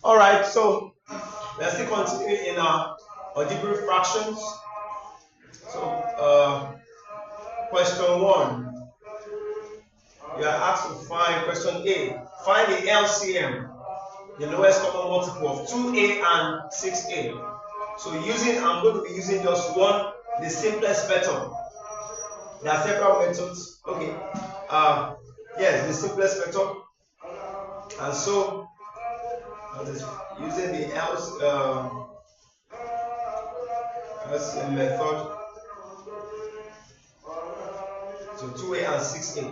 Alright, so let's still continue in our algebraic fractions. So question 1. You are asked to find question A. Find the LCM, the lowest common multiple of 2a and 6a. So I'm going to be using just one, the simplest method. There are several methods. Okay. Yes, the simplest method. And so I'm just using the LCM method. So 2a and 6a.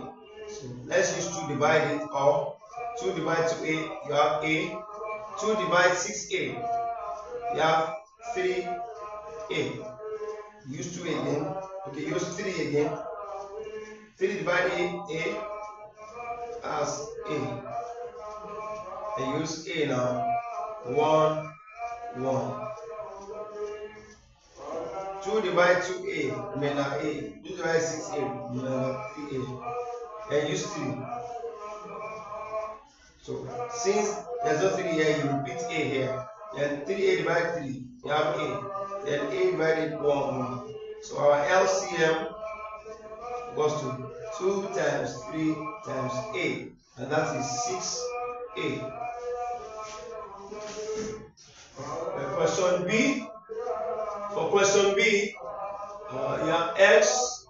So let's use 2 divide it, or 2 divide 2a, you have a. 2 divide 6a, you have 3a. Use 2 again. Okay, use 3 again. 3 divide a as a. And use a now. 1, 1. 2 divide 2a, remainder a. 2 divide 6a, remainder 3a. And use 3. So since there's no 3 here, you repeat a here. Then 3a divided 3, you have a. Then a divided 1, 1. So our LCM goes to 2 times 3 times a, and that is 6a. Question B. For question B, you have x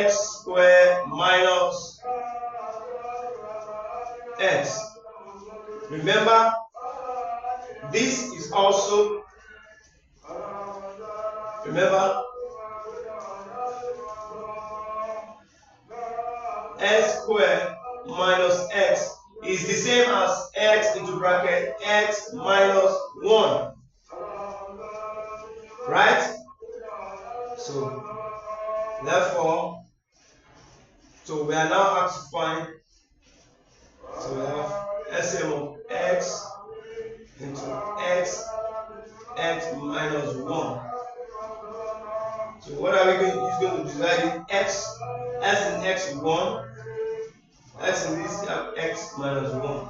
squared minus x. Remember, this is also, x squared minus x is the same as x into bracket x minus 1. Right? So, therefore, we are now asked to find, so we have LCM of x into x minus 1. So what are we going to use? Going to divide it x in x 1, x in this, you have x minus 1.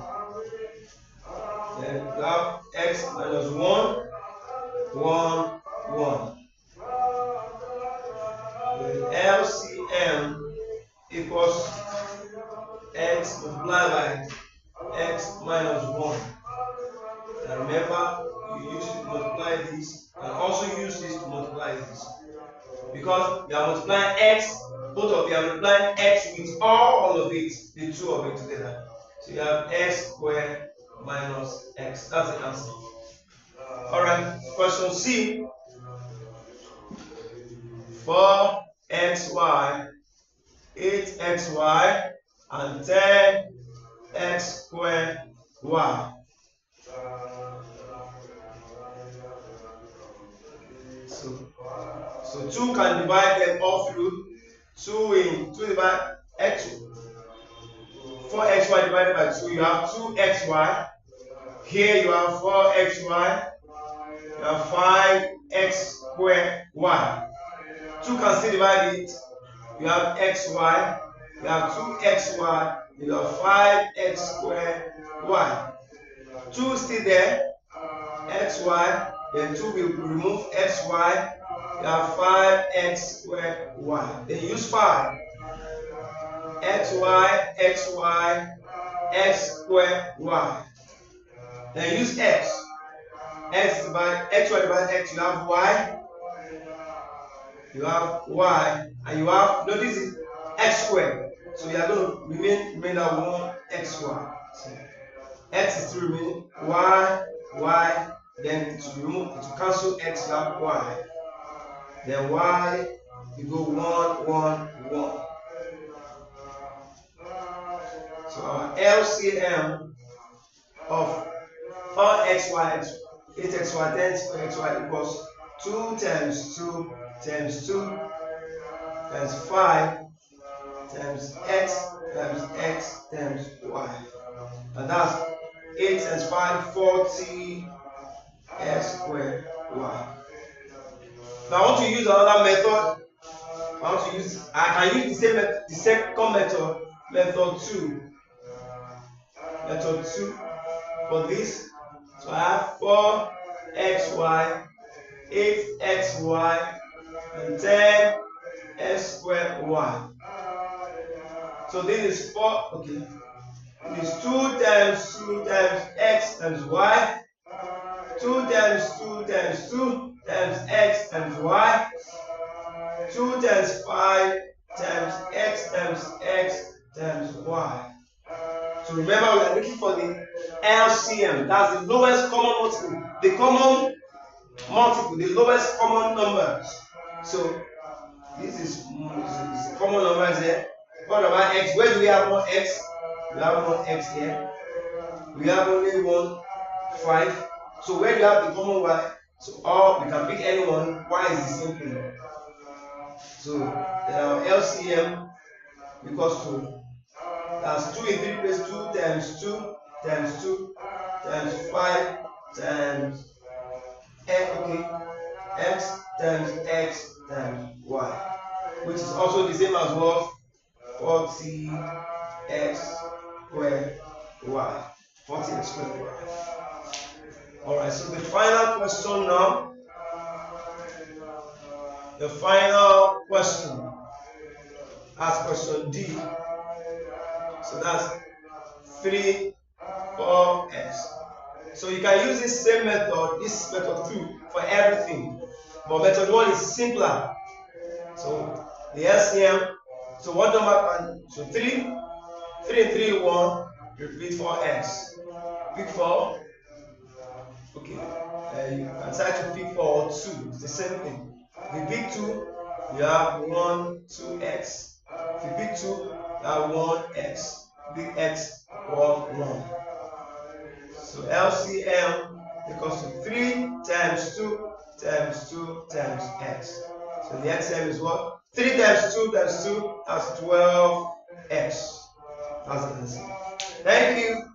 Then you have x minus 1, 1, 1. The LCM equals x multiplied by x minus 1. And remember, you use it to multiply this, and also use this to multiply this. Because you are multiplying x, both of you are multiplying x with all of it, the two of it together. So you have x squared minus x. That's the answer. Alright, question C. 4xy, 8xy, and 10x squared y. So 2 can divide them all through. 2 divide x. 4xy divided by 2, you have 2xy. Here you have 4xy. You have 5x squared y. 2 can still divide it. You have xy. You have 2xy. You have 5x squared y. 2 still there. Xy. Then 2 will remove xy. You have 5x squared y. Then use 5. xy, x squared y. Then use x. Xy divided x, you have y. You have y. And you have, notice it, x squared. So you are going to remain at 1xy. So x is still remaining. Y. Then to cancel x, you have y. Then y, you go 1, 1, 1. So our LCM of 4xy, 8xy, 10xy equals 2 times 2 times 2 times 5 times x times x times y. And that's 8 times 5, 40 x squared y. Now I want to use another method. I can use the second method 2. Method 2 for this. So I have 4xy, 8xy, and 10x squared y. So this is 4, okay. It is 2 times 2 times x times y. 2 times 2 times 2 times x times y. 2 times 5 times x times y. So remember, we are looking for the LCM. That's the lowest common multiple. The common multiple, the lowest common numbers. So this is common numbers there. What about x? Where do we have one x? We have one x here. We have only 1, 5. So where do you have the common y? So we can pick any one. Y is the same thing. So then our LCM equals to, that's 2 in 3 place, 2 times 2 times 2 times 5 times x, okay, x times y, which is also the same as what? 40x squared y. 40x squared y. Alright, so the final question now. The final question. That's question D. So that's 3, 4x. So you can use this same method, this method 2, for everything. But method 1 is simpler. So the LCM, so what number can, so 3 and 3, 1, repeat 4x. Pick 4. Okay. You can try to pick 4 or 2. It's the same thing. If you pick 2, you have 1, 2x. If you pick 2, you have 1x. Big X, 1, 1. So LCM equals to 3 times 2 times 2 times x. So the LCM is what? 3 times 2 times 2, that's 12x. That's the answer. Thank you.